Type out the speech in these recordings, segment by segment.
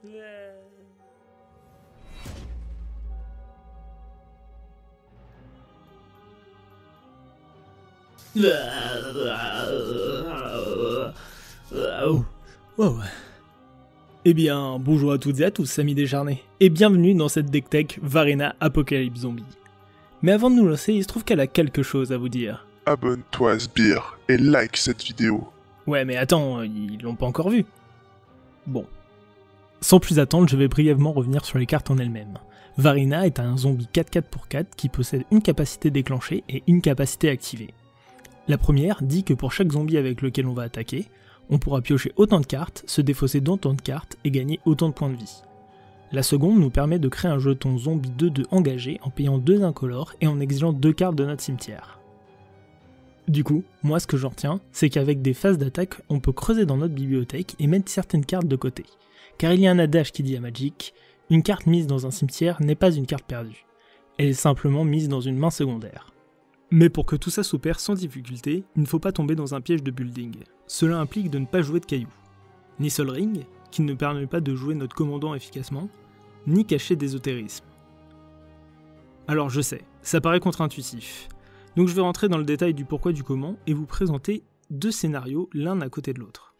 Wow. Eh bien, bonjour à toutes et à tous, amis décharnés, et bienvenue dans cette deck tech Varina Apocalypse Zombie. Mais avant de nous lancer, il se trouve qu'elle a quelque chose à vous dire. Abonne-toi à Sbire et like cette vidéo. Ouais, mais attends, ils l'ont pas encore vu. Bon. Sans plus attendre, je vais brièvement revenir sur les cartes en elles-mêmes. Varina est un zombie 4/4/4 qui possède une capacité déclenchée et une capacité activée. La première dit que pour chaque zombie avec lequel on va attaquer, on pourra piocher autant de cartes, se défausser d'autant de cartes et gagner autant de points de vie. La seconde nous permet de créer un jeton zombie 2/2 engagé en payant 2 incolores et en exigeant 2 cartes de notre cimetière. Du coup, moi ce que j'en retiens, c'est qu'avec des phases d'attaque, on peut creuser dans notre bibliothèque et mettre certaines cartes de côté. Car il y a un adage qui dit à Magic, une carte mise dans un cimetière n'est pas une carte perdue. Elle est simplement mise dans une main secondaire. Mais pour que tout ça s'opère sans difficulté, il ne faut pas tomber dans un piège de building. Cela implique de ne pas jouer de cailloux. Ni Sol Ring, qui ne permet pas de jouer notre commandant efficacement, ni cacher d'ésotérisme. Alors je sais, ça paraît contre-intuitif. Donc je vais rentrer dans le détail du pourquoi du comment et vous présenter 2 scénarios l'un à côté de l'autre.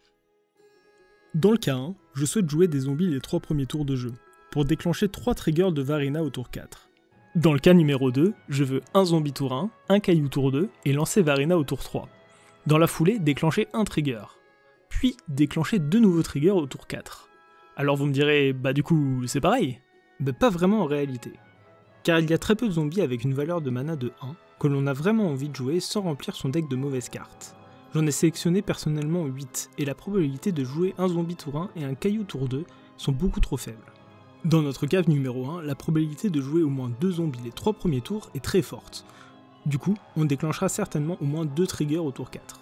Dans le cas 1, je souhaite jouer des zombies les 3 premiers tours de jeu, pour déclencher 3 triggers de Varina au tour 4. Dans le cas numéro 2, je veux un zombie tour 1, un caillou tour 2 et lancer Varina au tour 3. Dans la foulée, déclencher un trigger, puis déclencher 2 nouveaux triggers au tour 4. Alors vous me direz, bah du coup c'est pareil. Bah pas vraiment en réalité. Car il y a très peu de zombies avec une valeur de mana de 1 que l'on a vraiment envie de jouer sans remplir son deck de mauvaises cartes. J'en ai sélectionné personnellement 8 et la probabilité de jouer un zombie tour 1 et un caillou tour 2 sont beaucoup trop faibles. Dans notre cave numéro 1, la probabilité de jouer au moins 2 zombies les 3 premiers tours est très forte. Du coup, on déclenchera certainement au moins 2 triggers au tour 4.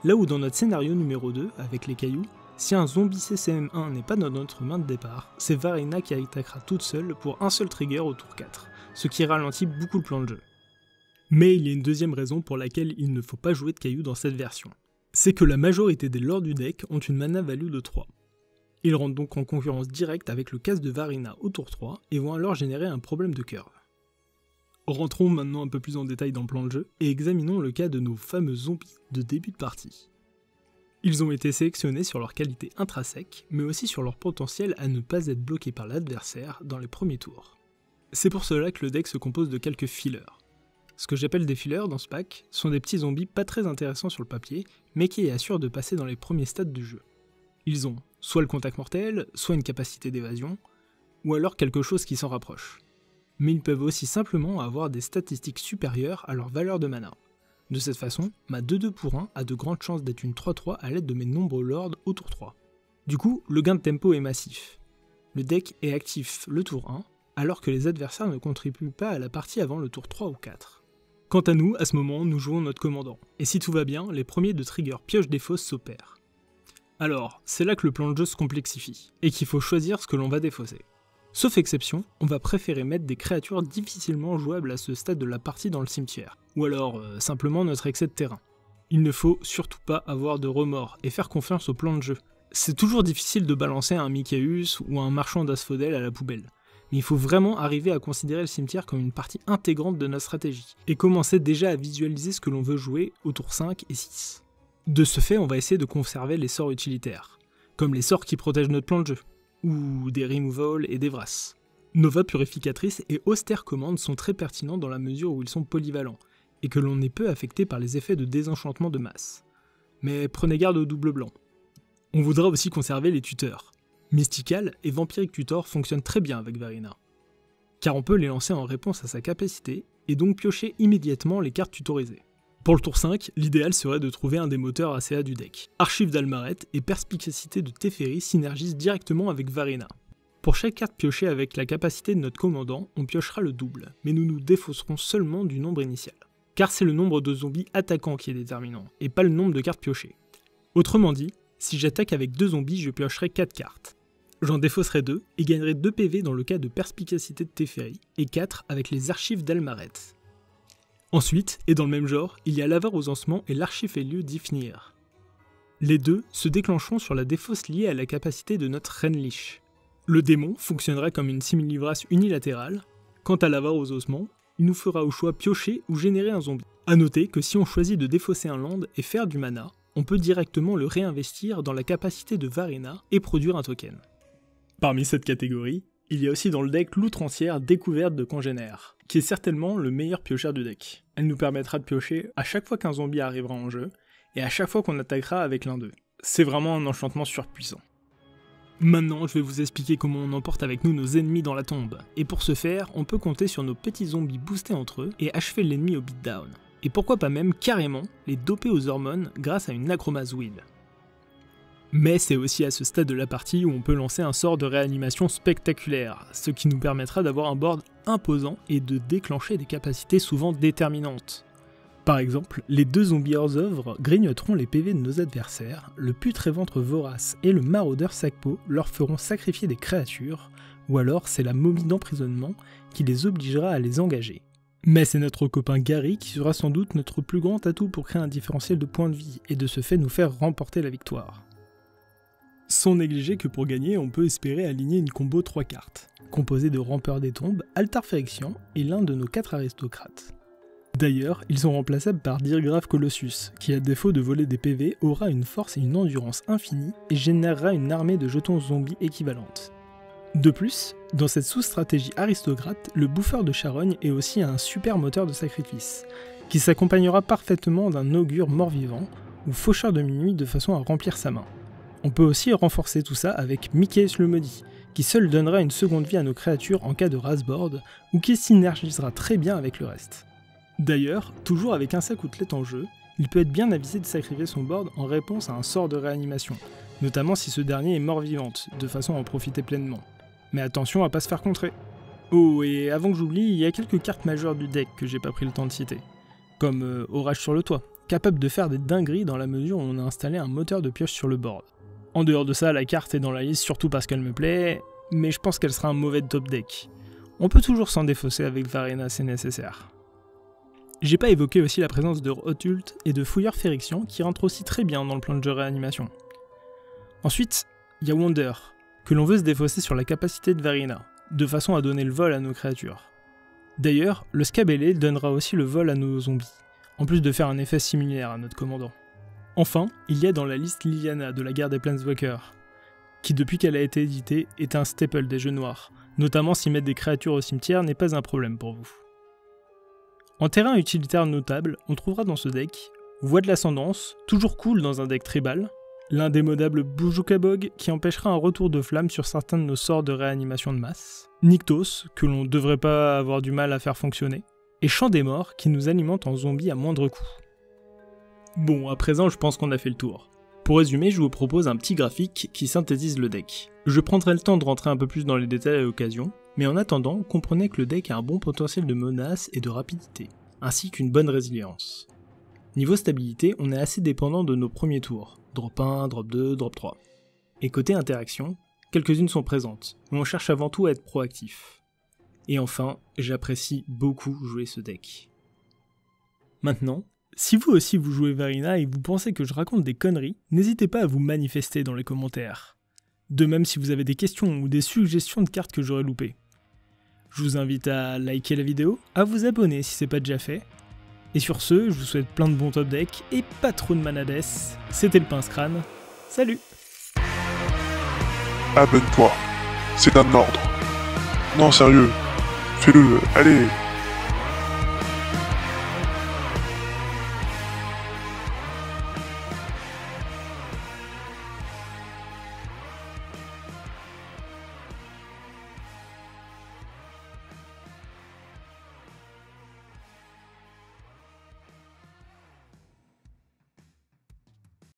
Là où dans notre scénario numéro 2, avec les cailloux, si un zombie CCM1 n'est pas dans notre main de départ, c'est Varina qui attaquera toute seule pour un seul trigger au tour 4, ce qui ralentit beaucoup le plan de jeu. Mais il y a une deuxième raison pour laquelle il ne faut pas jouer de cailloux dans cette version. C'est que la majorité des lords du deck ont une mana value de 3. Ils rentrent donc en concurrence directe avec le casse de Varina au tour 3 et vont alors générer un problème de curve. Rentrons maintenant un peu plus en détail dans le plan de jeu et examinons le cas de nos fameux zombies de début de partie. Ils ont été sélectionnés sur leur qualité intrinsèque, mais aussi sur leur potentiel à ne pas être bloqués par l'adversaire dans les premiers tours. C'est pour cela que le deck se compose de quelques fillers. Ce que j'appelle des fillers dans ce pack sont des petits zombies pas très intéressants sur le papier, mais qui assurent de passer dans les premiers stades du jeu. Ils ont soit le contact mortel, soit une capacité d'évasion, ou alors quelque chose qui s'en rapproche. Mais ils peuvent aussi simplement avoir des statistiques supérieures à leur valeur de mana. De cette façon, ma 2/2 pour 1 a de grandes chances d'être une 3/3 à l'aide de mes nombreux lords au tour 3. Du coup, le gain de tempo est massif. Le deck est actif le tour 1, alors que les adversaires ne contribuent pas à la partie avant le tour 3 ou 4. Quant à nous, à ce moment, nous jouons notre commandant, et si tout va bien, les premiers de trigger pioche des fosses s'opèrent. Alors, c'est là que le plan de jeu se complexifie, et qu'il faut choisir ce que l'on va défausser. Sauf exception, on va préférer mettre des créatures difficilement jouables à ce stade de la partie dans le cimetière, ou alors simplement notre excès de terrain. Il ne faut surtout pas avoir de remords et faire confiance au plan de jeu. C'est toujours difficile de balancer un Mikaeus ou un marchand d'Asphodel à la poubelle, mais il faut vraiment arriver à considérer le cimetière comme une partie intégrante de notre stratégie, et commencer déjà à visualiser ce que l'on veut jouer au tour 5 et 6. De ce fait, on va essayer de conserver les sorts utilitaires, comme les sorts qui protègent notre plan de jeu, ou des removal et des vras. Nova Purificatrice et Austère Commande sont très pertinents dans la mesure où ils sont polyvalents, et que l'on est peu affecté par les effets de désenchantement de masse. Mais prenez garde au double blanc. On voudra aussi conserver les tuteurs. Mystical et Vampiric Tutor fonctionnent très bien avec Varina, car on peut les lancer en réponse à sa capacité, et donc piocher immédiatement les cartes tutorisées. Pour le tour 5, l'idéal serait de trouver un des moteurs ACA du deck. Archive d'Almaret et Perspicacité de Teferi synergisent directement avec Varina. Pour chaque carte piochée avec la capacité de notre commandant, on piochera le double, mais nous nous défausserons seulement du nombre initial. Car c'est le nombre de zombies attaquants qui est déterminant, et pas le nombre de cartes piochées. Autrement dit, si j'attaque avec 2 zombies, je piocherai 4 cartes. J'en défausserai 2 et gagnerai 2 PV dans le cas de Perspicacité de Teferi, et 4 avec les archives d'Almaret. Ensuite, et dans le même genre, il y a l'avare aux ossements et l'archifélieu d'Ifnir. Les deux se déclencheront sur la défausse liée à la capacité de notre Renlich. Le démon fonctionnerait comme une simili-race unilatérale. Quant à l'avare aux ossements, il nous fera au choix piocher ou générer un zombie. A noter que si on choisit de défausser un land et faire du mana, on peut directement le réinvestir dans la capacité de Varina et produire un token. Parmi cette catégorie, il y a aussi dans le deck l'outrancière découverte de congénère, qui est certainement le meilleur piocheur du deck. Elle nous permettra de piocher à chaque fois qu'un zombie arrivera en jeu, et à chaque fois qu'on attaquera avec l'un d'eux. C'est vraiment un enchantement surpuissant. Maintenant, je vais vous expliquer comment on emporte avec nous nos ennemis dans la tombe, et pour ce faire, on peut compter sur nos petits zombies boostés entre eux et achever l'ennemi au beatdown. Et pourquoi pas même carrément les doper aux hormones grâce à une Achromaz Wheel. Mais c'est aussi à ce stade de la partie où on peut lancer un sort de réanimation spectaculaire, ce qui nous permettra d'avoir un board imposant et de déclencher des capacités souvent déterminantes. Par exemple, les deux zombies hors œuvre grignoteront les PV de nos adversaires, le putréventre vorace et le maraudeur sac-peau leur feront sacrifier des créatures, ou alors c'est la momie d'emprisonnement qui les obligera à les engager. Mais c'est notre copain Gary qui sera sans doute notre plus grand atout pour créer un différentiel de points de vie et de ce fait nous faire remporter la victoire. Sans négliger que pour gagner, on peut espérer aligner une combo 3 cartes, composée de Rampeur des Tombes, Altar Phyrexian et l'un de nos 4 aristocrates. D'ailleurs, ils sont remplaçables par Dirgrave Colossus, qui à défaut de voler des PV, aura une force et une endurance infinies et générera une armée de jetons zombies équivalente. De plus, dans cette sous-stratégie aristocrate, le bouffeur de charogne est aussi un super moteur de sacrifice, qui s'accompagnera parfaitement d'un augure mort-vivant ou faucheur de minuit de façon à remplir sa main. On peut aussi renforcer tout ça avec Mikaeus le Maudit, qui seul donnera une seconde vie à nos créatures en cas de rasboard, ou qui synergisera très bien avec le reste. D'ailleurs, toujours avec un sac outlet en jeu, il peut être bien avisé de sacrifier son board en réponse à un sort de réanimation, notamment si ce dernier est mort-vivante, de façon à en profiter pleinement. Mais attention à pas se faire contrer. Oh, et avant que j'oublie, il y a quelques cartes majeures du deck que j'ai pas pris le temps de citer, comme Orage sur le toit, capable de faire des dingueries dans la mesure où on a installé un moteur de pioche sur le board. En dehors de ça, la carte est dans la liste surtout parce qu'elle me plaît, mais je pense qu'elle sera un mauvais top deck. On peut toujours s'en défausser avec Varina, c'est nécessaire. J'ai pas évoqué aussi la présence de Rotult et de Fouilleur Phyrexian qui rentrent aussi très bien dans le plan de jeu réanimation. Ensuite, il y a Wonder, que l'on veut se défausser sur la capacité de Varina, de façon à donner le vol à nos créatures. D'ailleurs, le Scabellé donnera aussi le vol à nos zombies, en plus de faire un effet similaire à notre commandant. Enfin, il y a dans la liste Liliana de la guerre des Planeswalkers, qui depuis qu'elle a été éditée est un staple des jeux noirs, notamment si mettre des créatures au cimetière n'est pas un problème pour vous. En terrain utilitaire notable, on trouvera dans ce deck Voix de l'Ascendance, toujours cool dans un deck tribal, l'indémodable Boujouka-Bog qui empêchera un retour de flamme sur certains de nos sorts de réanimation de masse, Nykthos, que l'on devrait pas avoir du mal à faire fonctionner, et Chant des Morts qui nous alimente en zombies à moindre coût. Bon, à présent je pense qu'on a fait le tour. Pour résumer, je vous propose un petit graphique qui synthétise le deck. Je prendrai le temps de rentrer un peu plus dans les détails à l'occasion, mais en attendant, comprenez que le deck a un bon potentiel de menace et de rapidité, ainsi qu'une bonne résilience. Niveau stabilité, on est assez dépendant de nos premiers tours, drop 1, drop 2, drop 3. Et côté interaction, quelques-unes sont présentes, mais on cherche avant tout à être proactif. Et enfin, j'apprécie beaucoup jouer ce deck. Maintenant, si vous aussi vous jouez Varina et vous pensez que je raconte des conneries, n'hésitez pas à vous manifester dans les commentaires. De même si vous avez des questions ou des suggestions de cartes que j'aurais loupées. Je vous invite à liker la vidéo, à vous abonner si c'est pas déjà fait. Et sur ce, je vous souhaite plein de bons top decks et pas trop de manades. C'était le Pince Crâne. Salut! Abonne-toi. C'est un ordre. Non, sérieux. Fais-le. Allez.